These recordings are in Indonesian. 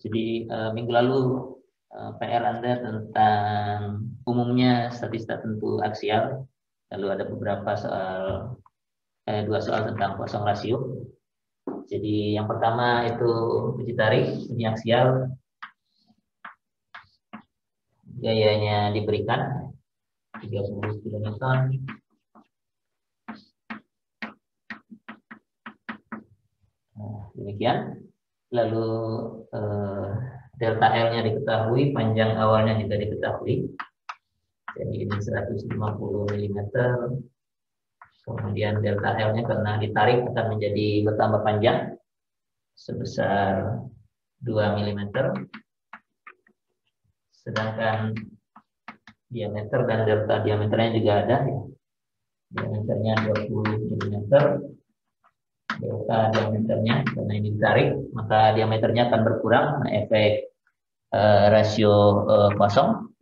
Jadi minggu lalu PR Anda tentang umumnya statistik tentu aksial, lalu ada beberapa soal, dua soal tentang kosong rasio. Jadi yang pertama itu uji tarik, uji aksial, gayanya diberikan 30 kN. Demikian. Lalu delta L-nya diketahui, panjang awalnya juga diketahui. Jadi ini 150 mm. Kemudian delta L-nya karena ditarik akan menjadi bertambah panjang sebesar 2 mm. Sedangkan diameter dan delta diameternya juga ada ya. Diameternya 20 mm. Delta diameternya karena ini ditarik maka diameternya akan berkurang, nah, efek rasio kosong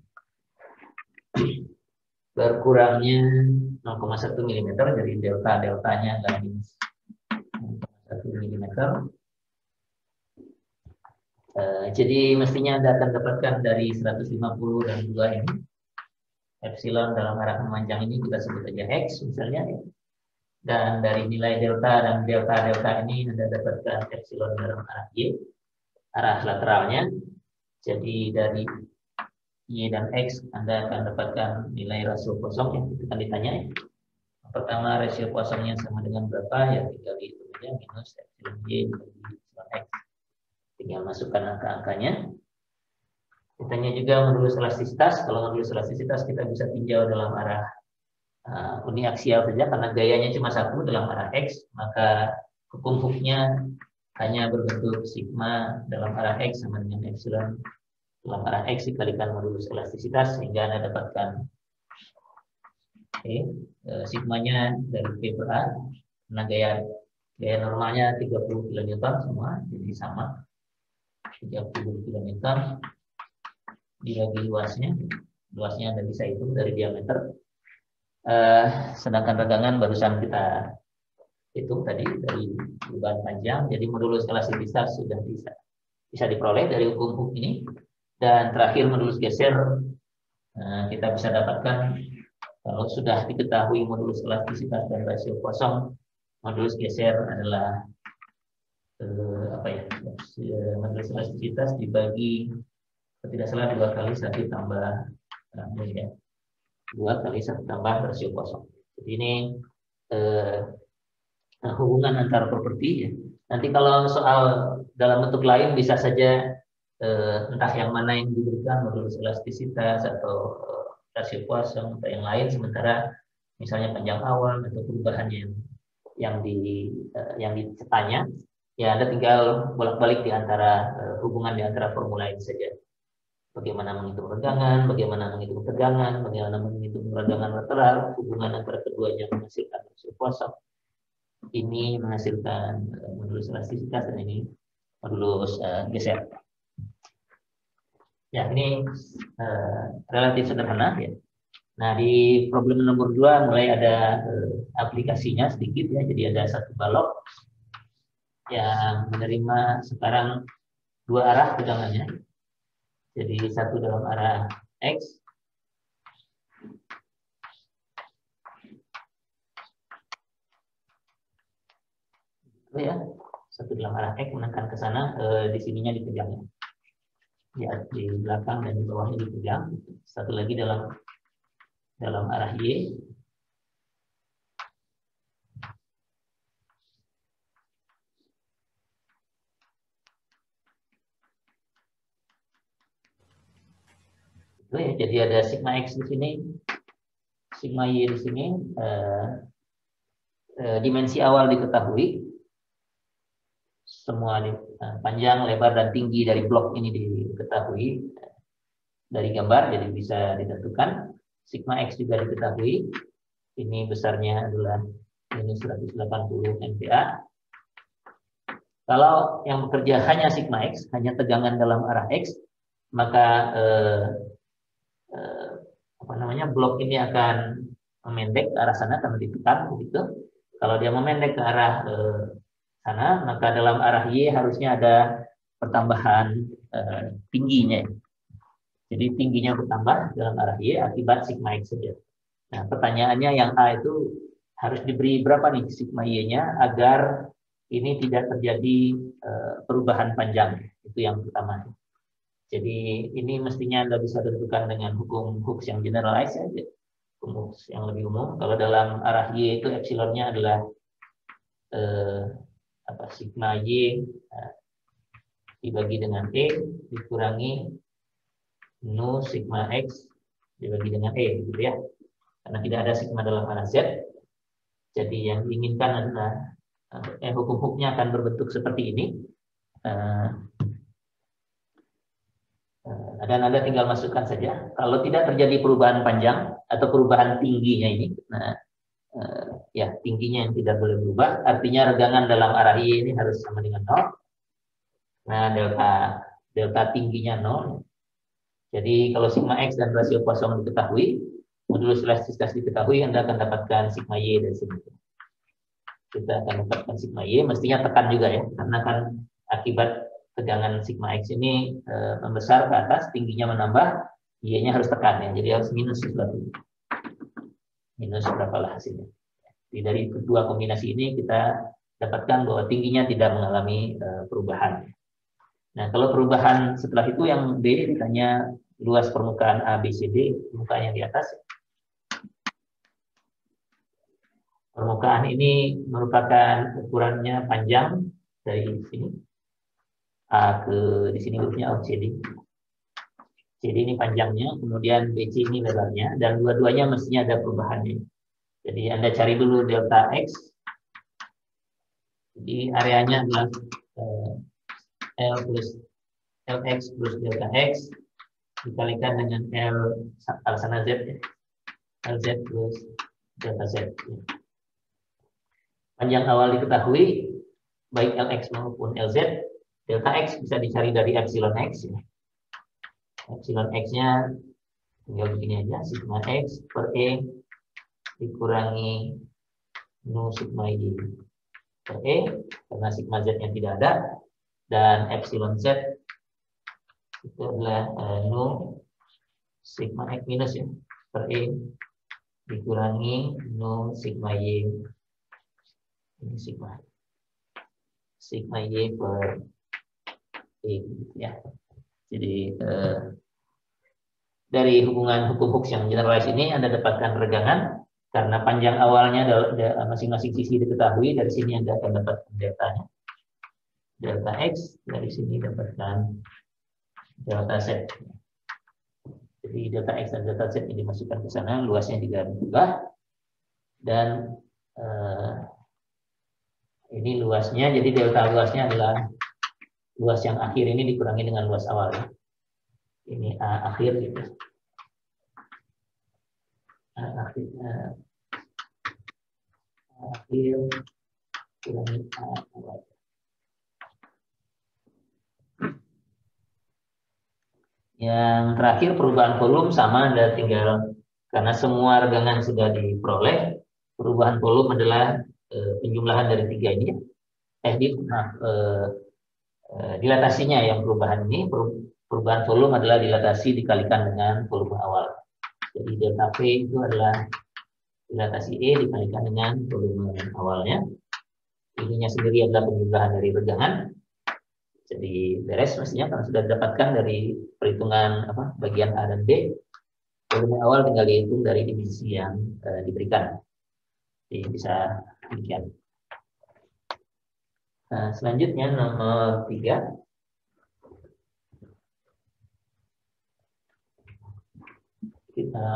berkurangnya 0,1 mm, jadi deltanya adalah minus 0,1 mm. Jadi mestinya Anda akan dapatkan dari 150 dan 2 ini epsilon dalam arah memanjang ini kita sebut aja X misalnya ya. Dan dari nilai delta dan delta ini Anda dapatkan epsilon dalam arah Y, arah lateralnya. Jadi dari Y dan X Anda akan dapatkan nilai rasio kosong yang itu akan ditanya ya. Pertama rasio kosongnya sama dengan berapa ya, tinggal dihitung aja, minus epsilon Y dibagi epsilon X. Tinggal masukkan angka-angkanya. Ditanya juga modulus elastisitas. Kalau modulus elastisitas kita bisa tinjau dalam arah uni aksial saja karena gayanya cuma satu dalam arah X, maka hukum Hooke-nya hanya berbentuk sigma dalam arah X sama dengan epsilon dalam arah X dikalikan modulus elastisitas sehingga Anda dapatkan sigmanya dari P per A karena gaya normalnya 30 kN semua, jadi sama 30 kN dibagi luasnya Anda bisa hitung dari diameter. Sedangkan regangan barusan kita hitung tadi dari perubahan panjang, jadi modulus elastisitas sudah bisa diperoleh dari hukum Hooke ini. Dan terakhir modulus geser kita bisa dapatkan kalau sudah diketahui modulus elastisitas dan rasio kosong, modulus geser adalah modulus elastisitas dibagi tidak salah 2 kali 1 tambah 2 kali 1 tambah rasio kosong. Jadi ini hubungan antar properti ya. Nanti kalau soal dalam bentuk lain bisa saja entah yang mana yang diberikan modulus elastisitas atau rasio kosong atau yang lain, sementara misalnya panjang awal atau perubahannya yang ditanya ya Anda tinggal bolak-balik di antara hubungan di antara formula ini saja. Bagaimana menghitung regangan, bagaimana menghitung tegangan, bagaimana menghitung regangan lateral, hubungan antara keduanya menghasilkan rasio kosong. Ini menghasilkan modulus elastisitas dan ini modulus geser. Ya, ini relatif sederhana ya. Nah, di problem nomor 2 mulai ada aplikasinya sedikit ya. Jadi ada satu balok yang menerima sekarang 2 arah tegangannya. Jadi satu dalam arah X, ya, satu dalam arah X menekan ke sana, di sininya dipegangnya. Ya, di belakang dan di bawahnya dipegang. Satu lagi dalam arah Y. Itu ya, jadi ada sigma X di sini, sigma Y di sini. Dimensi awal diketahui. Semua panjang, lebar, dan tinggi dari blok ini diketahui dari gambar, jadi bisa ditentukan. Sigma X juga diketahui. Ini besarnya adalah minus 180 MPa. Kalau yang bekerja hanya sigma X, hanya tegangan dalam arah X, maka blok ini akan memendek ke arah sana karena ditekan begitu. Kalau dia memendek ke arah sana, maka dalam arah Y harusnya ada pertambahan tingginya. Jadi tingginya bertambah dalam arah Y akibat sigma X saja. Nah, pertanyaannya yang A itu harus diberi berapa nih sigma Y-nya agar ini tidak terjadi perubahan panjang. Itu yang pertama. Jadi ini mestinya Anda bisa tentukan dengan hukum Hooke yang generalize saja. Hukum Hooke yang lebih umum. Kalau dalam arah Y itu epsilonnya adalah sigma Y dibagi dengan E dikurangi nu sigma X dibagi dengan E, gitu ya. Karena tidak ada sigma dalam arah Z. Jadi yang diinginkan adalah hukum Hooke-nya akan berbentuk seperti ini. Dan Anda tinggal masukkan saja. Kalau tidak terjadi perubahan panjang atau perubahan tingginya ini, ya tingginya yang tidak boleh berubah, artinya regangan dalam arah Y ini harus sama dengan 0. Nah, delta tingginya 0. Jadi kalau sigma X dan rasio kosong diketahui, modulus elastisitas diketahui, Anda akan dapatkan sigma Y dari sini. Kita akan dapatkan sigma Y, mestinya tekan juga ya, karena kan akibat tegangan sigma X ini membesar ke atas, tingginya menambah, Y-nya harus tekan ya, jadi harus minus sesuatu. Minus berapalah hasilnya. Jadi dari kedua kombinasi ini kita dapatkan bahwa tingginya tidak mengalami perubahan. Nah, kalau perubahan setelah itu yang B ditanya luas permukaan A, B, C, D, permukaan yang di atas. Permukaan ini merupakan ukurannya panjang dari sini. A ke di sini hurufnya CD. CD ini panjangnya, kemudian BC ini lebarnya, dan dua-duanya mestinya ada perubahannya. Jadi Anda cari dulu delta X. Jadi areanya adalah LX plus delta X dikalikan dengan L sana Z, LZ plus delta Z. Panjang awal diketahui, baik LX maupun LZ. Delta X bisa dicari dari epsilon X. Ya. Epsilon X-nya tinggal begini aja, sigma X per E dikurangi nu sigma Y per E, karena sigma Z-nya tidak ada, dan epsilon Z itu adalah nu sigma X minus ya, per E dikurangi nu sigma Y, ini sigma Y per E, ya. Jadi dari hubungan hukum Hooke yang generalize ini Anda dapatkan regangan karena panjang awalnya masing-masing sisi diketahui, dari sini Anda akan dapatkan deltanya. Delta X, dari sini dapatkan delta Z. Jadi delta X dan delta Z ini dimasukkan ke sana, luasnya diubah, dan ini luasnya, jadi delta luasnya adalah luas yang akhir ini dikurangi dengan luas awal ya. Ini A akhir gitu. Akhir kurangi A awal. Yang terakhir perubahan volume sama, Anda tinggal, karena semua regangan sudah diperoleh, perubahan volume adalah penjumlahan dari tiga ini. Dilatasinya yang perubahan ini, perubahan volume adalah dilatasi dikalikan dengan volume awal. Jadi delta V itu adalah dilatasi E dikalikan dengan volume awalnya. Ininya sendiri adalah penjumlahan dari regangan. Jadi beres mestinya karena sudah didapatkan dari perhitungan bagian A dan B. Volume awal tinggal dihitung dari divisi yang diberikan. Jadi bisa demikian. Nah, selanjutnya nomor 3. Kita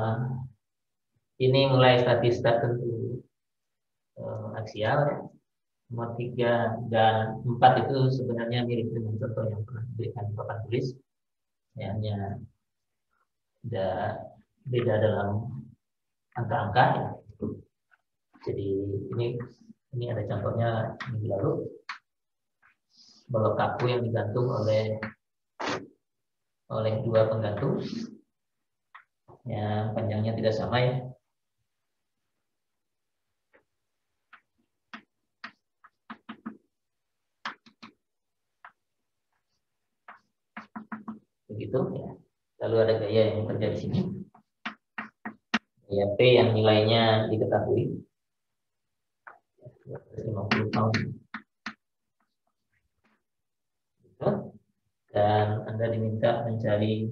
ini mulai statistik tentu aksial ya. Nomor 3 dan 4 itu sebenarnya mirip dengan contoh yang pernah diberikan di papan tulis. Ya, hanya ada beda dalam angka-angka ya. Jadi ini ada contohnya minggu lalu. Balok kaku yang digantung oleh dua penggantung yang panjangnya tidak sama ya. begitu ya. Lalu ada gaya yang bekerja di sini, gaya P yang nilainya diketahui 250 pound. Dan Anda diminta mencari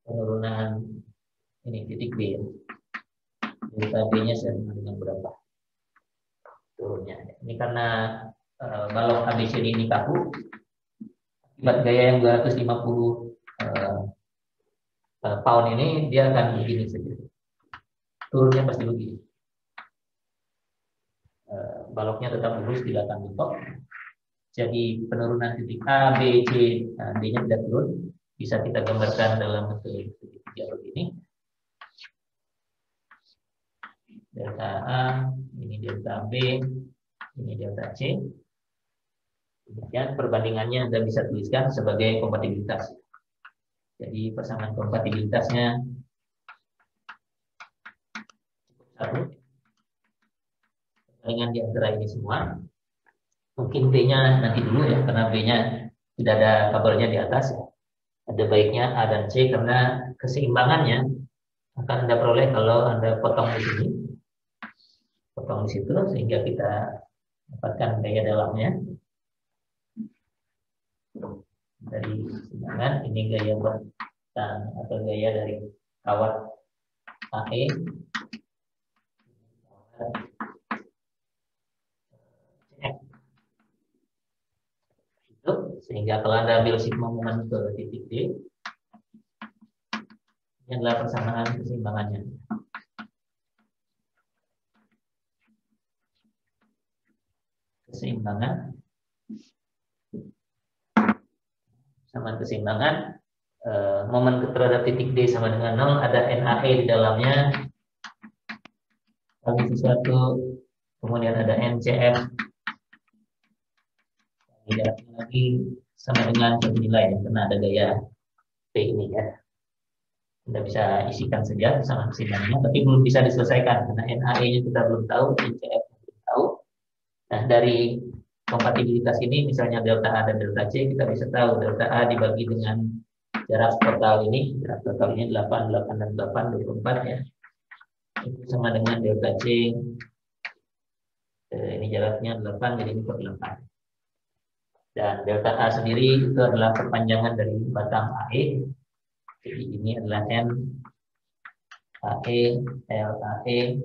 penurunan ini titik B ya. Delta B-nya sama dengan berapa turunnya. Ini karena balok ABCD ini kaku, akibat gaya yang 250 pound ini dia akan begini saja. Turunnya pasti begini. Baloknya tetap lurus, tidak akan mentok. Jadi penurunan titik A, B, C, D-nya tidak turun. Bisa kita gambarkan dalam bentuk segitiga begini. Delta A, ini delta B, ini delta C. Demikian perbandingannya Anda bisa tuliskan sebagai kompatibilitas. Jadi pasangan kompatibilitasnya satu. Perbandingan di antara ini semua. Mungkin B-nya nanti dulu ya, karena B-nya tidak ada kabelnya di atas ya. Ada baiknya A dan C karena keseimbangannya akan Anda peroleh kalau Anda potong di sini, potong di situ, sehingga kita dapatkan gaya dalamnya dari keseimbangan. Ini gaya dan atau gaya dari kawat AE, sehingga kalau Anda ambil sigma moment ke titik D, ini adalah persamaan keseimbangannya. Keseimbangan, persamaan keseimbangan, momen terhadap titik D sama dengan 0, ada NAE di dalamnya, bagi sesuatu, kemudian ada NCF, lagi sama dengan nilai ya, karena ada gaya P ini ya. Anda bisa isikan saja sama keseimbangannya, tapi belum bisa diselesaikan karena NAE-nya kita belum tahu, NCF belum tahu. Nah, dari kompatibilitas ini, misalnya delta A dan delta C, kita bisa tahu delta A dibagi dengan jarak total ini 8, 8 dan 8, 24 ya. Itu sama dengan delta C, ini jaraknya 8, jadi ini per 8. Dan delta A sendiri itu adalah perpanjangan dari batang AE. Jadi ini adalah N AE, L AE.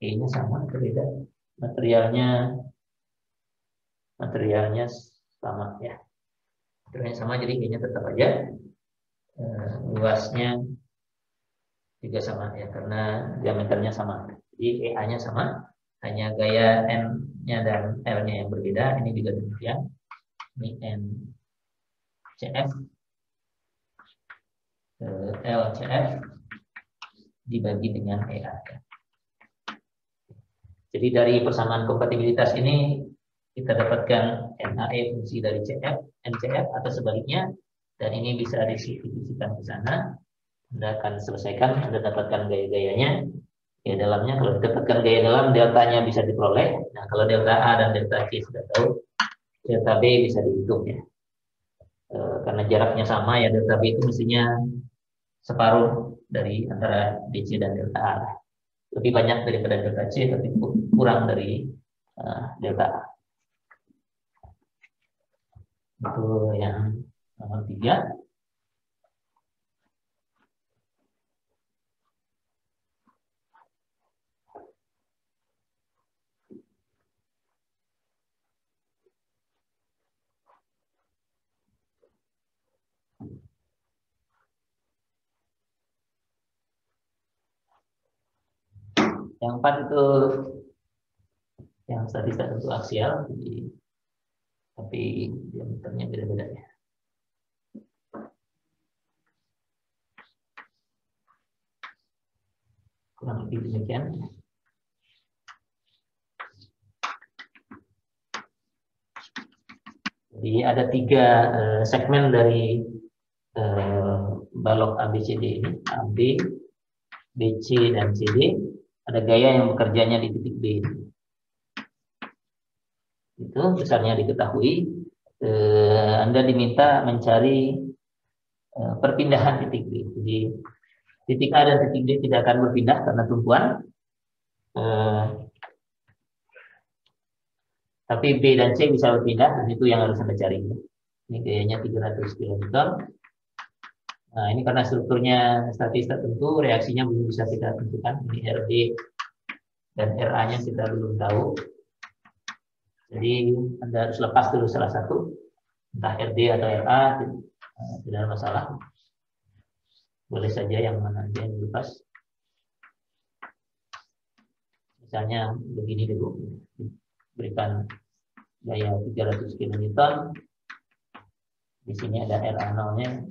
E-nya sama atau beda? Materialnya sama ya. Materialnya sama, jadi E-nya tetap aja. Luasnya juga sama ya, karena diameternya sama. Jadi EA-nya sama. Hanya gaya N-nya dan L-nya yang berbeda. Ini juga demikian. Ini NCF, LCF dibagi dengan EA. Jadi dari persamaan kompatibilitas ini kita dapatkan NAE fungsi dari CF, NCF atau sebaliknya, dan ini bisa disimplifikasikan ke sana. Anda akan selesaikan, Anda dapatkan gaya-gayanya. Ya, dalamnya kalau didapatkan gaya dalam, deltanya bisa diperoleh. Nah, kalau delta A dan delta C sudah tahu, delta B bisa dihitung ya. Karena jaraknya sama ya, delta B itu mestinya separuh dari antara DC dan delta A. Lebih banyak daripada delta C, tapi kurang dari delta A. Itu yang nomor 3. Yang 4 itu yang tadi tentu aksial, tapi diameternya beda-beda ya. Kurang lebih demikian. Jadi ada 3 segmen dari balok ABCD ini, AB, BC, dan CD. Ada gaya yang bekerjanya di titik B. itu besarnya diketahui, Anda diminta mencari perpindahan titik B. Jadi titik A dan titik B tidak akan berpindah karena tumpuan, tapi B dan C bisa berpindah, dan itu yang harus Anda cari. Ini gayanya 300 kN. Nah, ini karena strukturnya statis tertentu, reaksinya belum bisa kita tentukan. Ini RD dan RA-nya kita belum tahu. Jadi Anda harus lepas dulu salah satu, entah RD atau RA, tidak ada masalah. Boleh saja yang mana aja yang dilepas. Misalnya begini dulu, berikan gaya 300 kN. Di sini ada RA0-nya.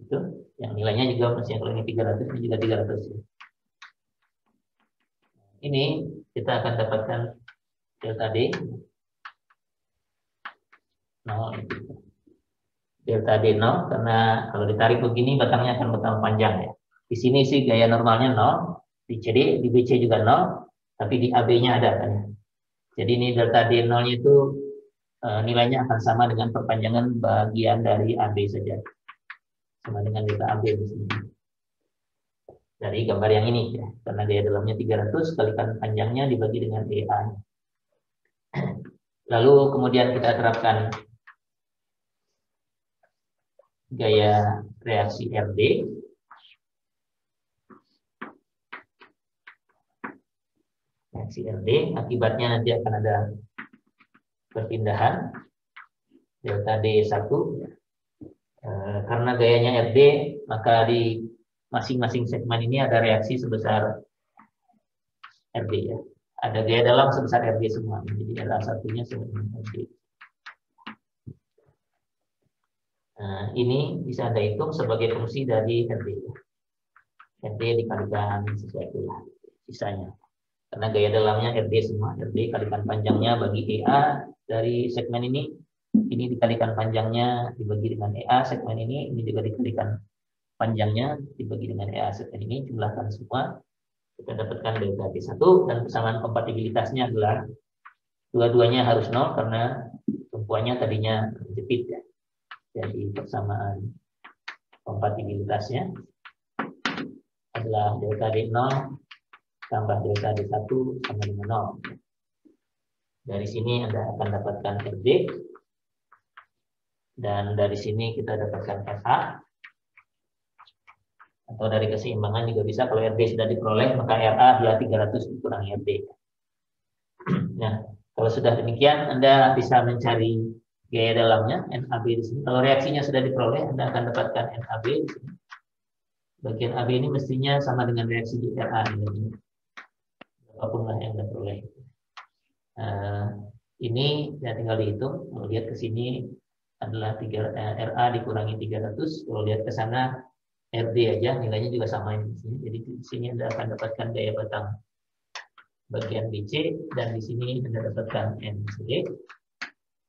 Itu yang nilainya juga masih, kalau ini 300, ini juga 300. Ini kita akan dapatkan delta D 0 itu. Delta D 0 karena kalau ditarik begini batangnya akan bertambah panjang ya. Di sini sih gaya normalnya 0, di CD, di BC juga 0, tapi di AB-nya ada kan. Jadi ini delta D 0-nya itu nilainya akan sama dengan perpanjangan bagian dari AB saja. Sama dengan delta AB di sini. Dari gambar yang ini ya. Karena gaya dalamnya 300 kalikan panjangnya dibagi dengan EA. Lalu kemudian kita terapkan gaya reaksi RD. Reaksi RD akibatnya nanti akan ada perpindahan delta D1. Karena gayanya RD, maka di masing-masing segmen ini ada reaksi sebesar RD ya. Ada gaya dalam sebesar RD semua. Jadi RA1-nya sama dengan RD. Nah, ini bisa Anda hitung sebagai fungsi dari RD. RD dikalikan sesuatu lah, sisanya. Karena gaya dalamnya RD semua. RD kalikan panjangnya bagi EA dari segmen ini dikalikan panjangnya dibagi dengan EA segmen ini juga dikalikan panjangnya dibagi dengan EA segmen ini, jumlahkan semua, kita dapatkan delta D1, dan persamaan kompatibilitasnya adalah dua-duanya harus 0 karena tumpuannya tadinya jepit ya. Jadi persamaan kompatibilitasnya adalah delta D0 tambah delta D1 sama dengan 0. Dari sini Anda akan dapatkan RD, dan dari sini kita dapatkan RA, atau dari keseimbangan juga bisa. Kalau RD sudah diperoleh, maka RA adalah 300 dikurangi RD. Nah, kalau sudah demikian, Anda bisa mencari gaya dalamnya, NAB di sini. Kalau reaksinya sudah diperoleh, Anda akan dapatkan NAB di sini. Bagian AB ini mestinya sama dengan reaksi di RA ini. Apapun lah yang Anda peroleh. Ini ya tinggal dihitung. Kalau lihat ke sini adalah RA dikurangi 300. Kalau lihat ke sana RD aja nilainya juga sama ini. Jadi di sini Anda akan dapatkan gaya batang bagian BC, dan di sini Anda dapatkan NCD.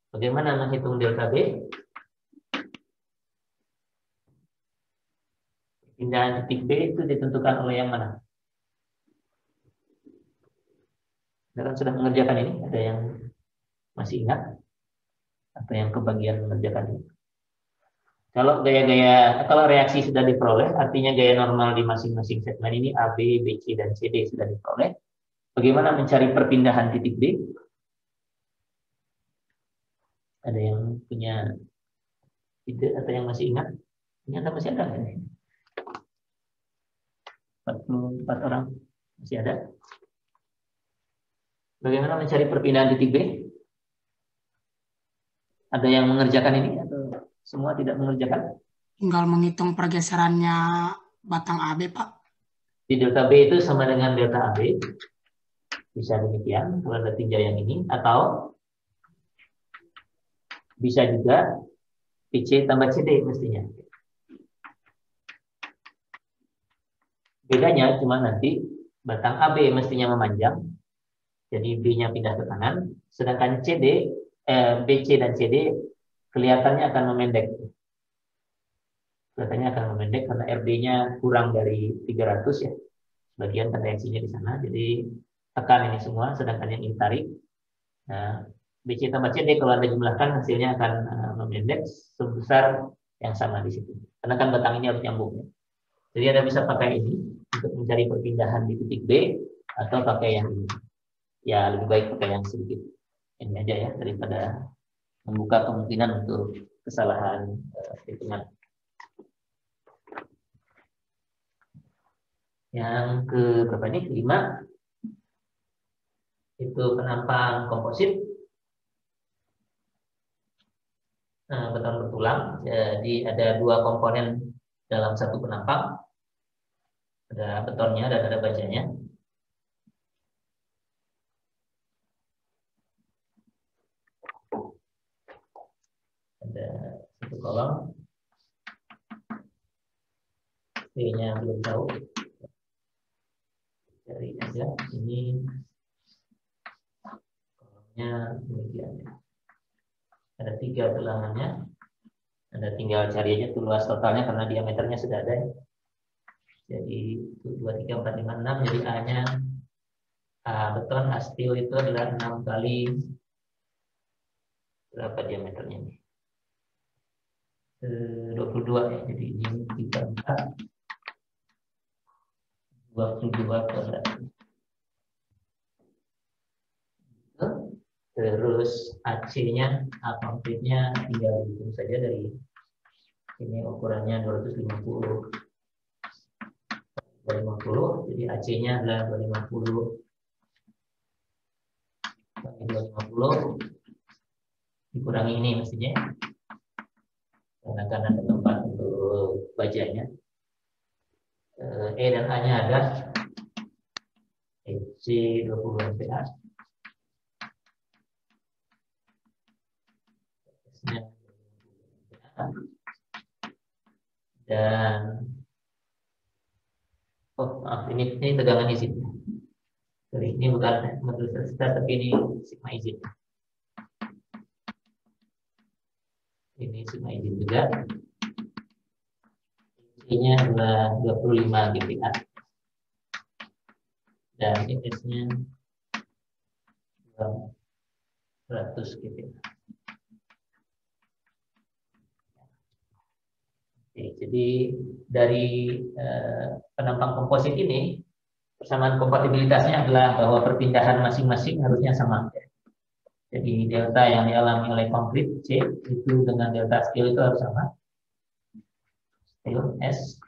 Bagaimana menghitung delta B? Pindahan titik B itu ditentukan oleh yang mana? Anda kan sudah mengerjakan ini, ada yang masih ingat? Atau yang kebagian mengerjakan ini? Kalau reaksi sudah diperoleh, artinya gaya normal di masing-masing segmen ini A, B, C, dan CD sudah diperoleh. Bagaimana mencari perpindahan titik B? Ada yang punya ide atau yang masih ingat? Ini Anda masih ada nggak? 44 orang masih ada. Bagaimana mencari perpindahan titik B? Ada yang mengerjakan ini atau semua tidak mengerjakan? Tinggal menghitung pergeserannya batang AB, Pak. Di delta B itu sama dengan delta AB. Bisa demikian kalau ada tinjau yang ini, atau bisa juga PC tambah CD mestinya. Bedanya cuma nanti batang AB mestinya memanjang, jadi B-nya pindah ke kanan, sedangkan BC dan CD kelihatannya akan memendek. Kelihatannya akan memendek karena RD-nya kurang dari 300 ya. Bagian reaksinya di sana, jadi tekan ini semua, sedangkan yang ini tarik. Nah, BC tambah CD kalau Anda jumlahkan hasilnya akan memendek sebesar yang sama di situ. Karena kan batang ini harus nyambung. Jadi Anda bisa pakai ini untuk mencari perpindahan di titik B atau pakai yang ini. Ya, lebih baik pakai yang sedikit ini aja ya, daripada membuka kemungkinan untuk kesalahan hitungan. Yang ke berapa ini? Kelima. Itu penampang komposit. Beton bertulang. Jadi ada dua komponen dalam satu penampang. Ada betonnya dan ada bajanya. Ada satu kolom. P-nya belum tahu. Cari aja. Ini kolomnya demikian. Ada 3 bilangannya. Anda tinggal cari aja tuh luas totalnya karena diameternya sudah ada. Jadi 2, 3, 4, 5, 6. Jadi A-nya beton, A steel itu adalah 6 kali berapa diameternya ini? 22 ya. Jadi ini 3, 4, 22 kuadrat. Terus AC-nya, A konkretnya tinggal dihitung saja dari ini ukurannya 250. 250, jadi AC-nya adalah 250 dikurangi ini mestinya. Karena ada tempat untuk bajanya. E dan A-nya ada EC 20 MPa. Dan maaf, ini tegangan izin. Sorry, ini bukan menurut resistor, tapi ini sigma izin. Ini sigma izin juga. Ini adalah 25 GPa. Dan IS-nya 100 GPa. Oke, jadi dari penampang komposit ini, persamaan kompatibilitasnya adalah bahwa perpindahan masing-masing harusnya sama. Jadi delta yang dialami oleh konkrit C itu dengan delta steel itu harus sama. Steel S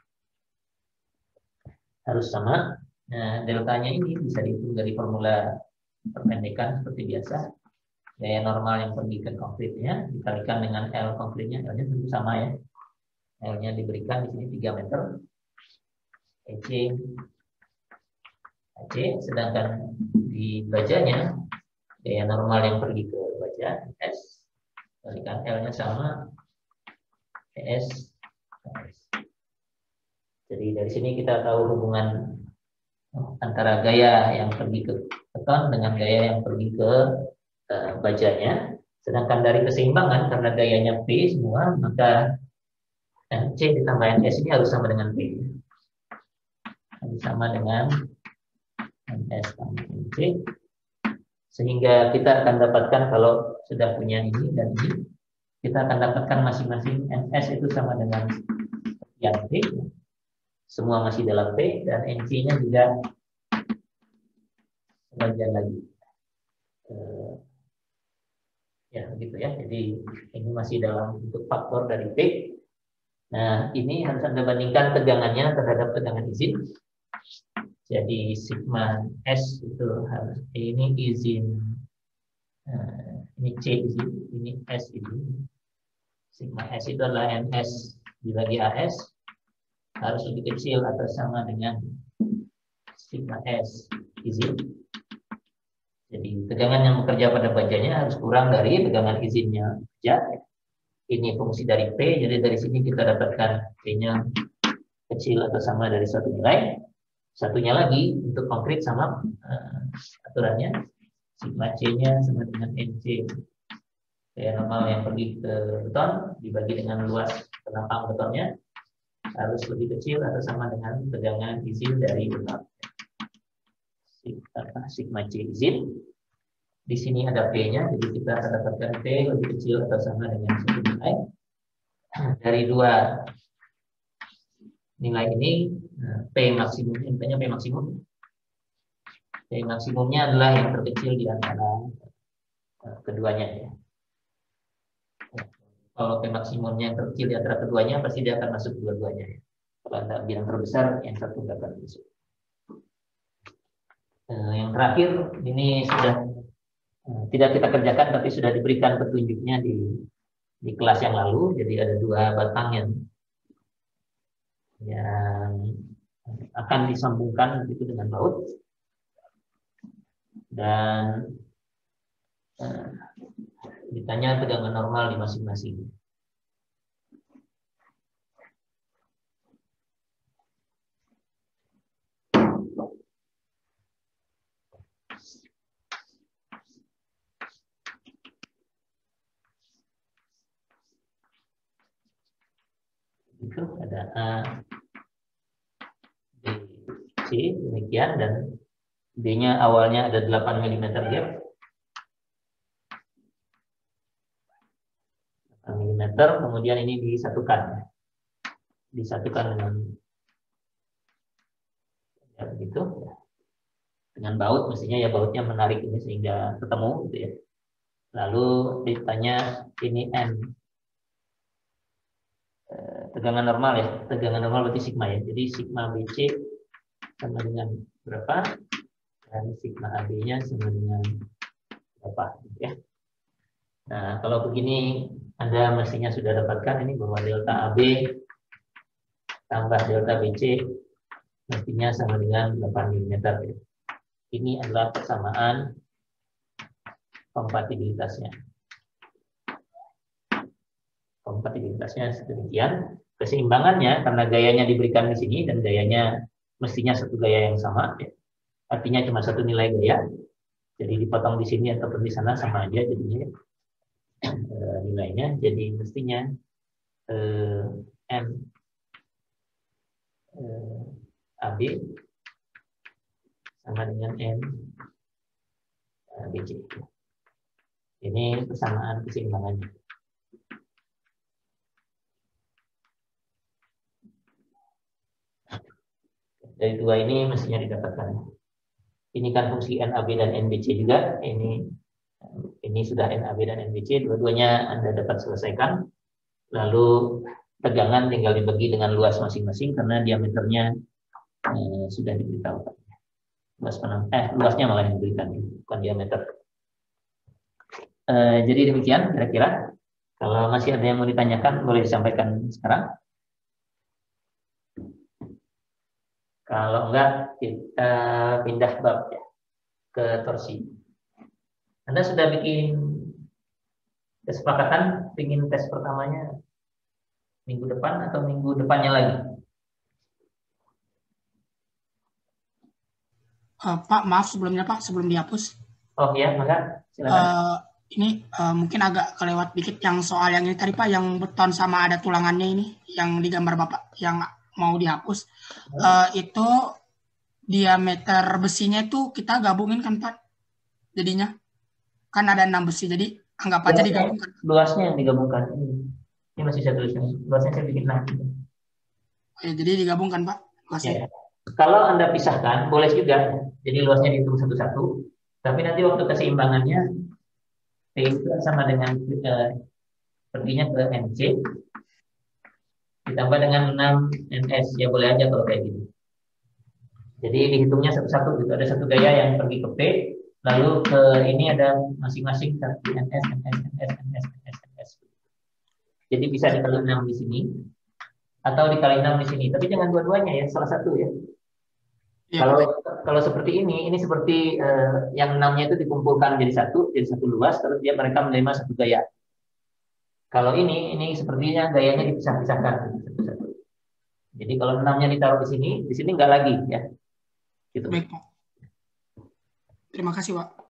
harus sama. Nah, deltanya ini bisa dihitung dari formula perpendekan seperti biasa. Gaya normal yang pergi ke konkritnya dikalikan dengan L konkritnya, L-nya tentu sama ya. L-nya diberikan di sini 3 meter. AC, sedangkan di bajanya gaya normal yang pergi ke baja S, kalikan L-nya sama S. Jadi dari sini kita tahu hubungan antara gaya yang pergi ke beton dengan gaya yang pergi ke bajanya. Sedangkan dari keseimbangan karena gayanya P semua, maka C ditambah NS ini harus sama dengan P. Harus sama dengan NS tambah NC. Sehingga kita akan dapatkan kalau sudah punya ini dan ini, kita akan dapatkan masing-masing NS itu sama dengan yang P. Semua masih dalam P dan NC-nya juga sebagian lagi. Ya begitu ya. Jadi ini masih dalam bentuk faktor dari P. Nah, ini harus Anda bandingkan tegangannya terhadap tegangan izin. Jadi sigma S itu harus ini izin, ini C izin, ini S izin. Sigma S itu adalah NS dibagi AS harus lebih kecil atau sama dengan sigma S izin. Jadi tegangan yang bekerja pada bajanya harus kurang dari tegangan izinnya baja. Ini fungsi dari P, jadi dari sini kita dapatkan P-nya kecil atau sama dari suatu nilai. Satunya lagi untuk konkret sama aturannya, sigma C-nya sama dengan NC. Gaya normal yang pergi ke beton dibagi dengan luas penampang betonnya harus lebih kecil atau sama dengan tegangan izin dari beton. sigma C izin. Di sini ada P-nya, jadi kita akan dapatkan P lebih kecil atau sama dengan satu nilai. Dari dua nilai ini, P maksimumnya, intinya P maksimum. P maksimumnya adalah yang terkecil di antara keduanya ya. Kalau P maksimumnya yang terkecil di antara keduanya, pasti dia akan masuk dua-duanya ya. Kalau Anda ambil yang terbesar, yang satu nggak akan masuk. Yang terakhir, ini sudah tidak kita kerjakan, tapi sudah diberikan petunjuknya di kelas yang lalu. Jadi ada dua batang yang akan disambungkan itu dengan baut. Dan ditanya tegangan normal di masing-masing. Itu ada A, B, C, demikian, dan D-nya awalnya ada 8 mm gap. 8 mm, kemudian ini disatukan dengan ya, begitu ya. Dengan baut, mestinya ya bautnya menarik ini sehingga ketemu gitu ya. Lalu ditanya ini N, tegangan normal ya, tegangan normal berarti sigma ya. Jadi sigma BC sama dengan berapa, dan sigma AB-nya sama dengan berapa gitu ya. Nah, kalau begini Anda mestinya sudah dapatkan ini bahwa delta AB tambah delta BC mestinya sama dengan 8 mm ya. Ini adalah persamaan kompatibilitasnya. Kompatibilitasnya sedemikian. Keseimbangannya karena gayanya diberikan di sini dan gayanya mestinya satu gaya yang sama ya. Artinya cuma satu nilai gaya. Jadi dipotong di sini ataupun di sana sama aja jadinya nilainya. Jadi mestinya N AB sama dengan N BC. Ini persamaan keseimbangannya. Dari dua ini mestinya didapatkan. Ini kan fungsi NAB dan NBC juga. Ini sudah NAB dan NBC. Dua-duanya Anda dapat selesaikan. Lalu tegangan tinggal dibagi dengan luas masing-masing karena diameternya sudah diberitahu. Luasnya malah yang diberikan, bukan diameter. Jadi demikian kira-kira. Kalau masih ada yang mau ditanyakan, boleh disampaikan sekarang. Kalau enggak, kita pindah bab ya, ke torsi. Anda sudah bikin kesepakatan ingin tes pertamanya minggu depan atau minggu depannya lagi? Pak, maaf sebelumnya Pak, sebelum dihapus. Oh ya, maka silakan. Ini mungkin agak kelewat dikit yang soal yang ini tadi Pak, yang beton sama ada tulangannya ini, yang di gambar Bapak, yang mau dihapus. Itu diameter besinya itu kita gabungin kan Pak? Jadinya kan ada 6 besi, jadi anggap aja digabungkan. Luasnya yang digabungkan. Ini masih saya tuliskan. Luasnya saya bikin 6. Ya, jadi digabungkan Pak luasnya. Ya. Kalau Anda pisahkan, boleh juga. Jadi luasnya dihitung satu-satu. Tapi nanti waktu keseimbangannya P itu sama dengan perginya ke NC ditambah dengan 6 NS. Ya boleh aja kalau kayak gitu. Jadi dihitungnya satu-satu gitu. Ada satu gaya yang pergi ke P, lalu ke ini ada masing-masing satu NS, NS, NS, NS, NS, NS. Jadi bisa dikali 6 di sini atau dikali 6 di sini. Tapi jangan dua-duanya ya, salah satu ya. Ya, kalau seperti ini seperti yang 6-nya itu dikumpulkan jadi satu luas, terus mereka menerima satu gaya. Kalau ini sepertinya gayanya dipisah-pisahkan satu-satu. Jadi kalau 6-nya ditaruh di sini enggak lagi ya. Gitu. Baik Pak. Terima kasih Pak.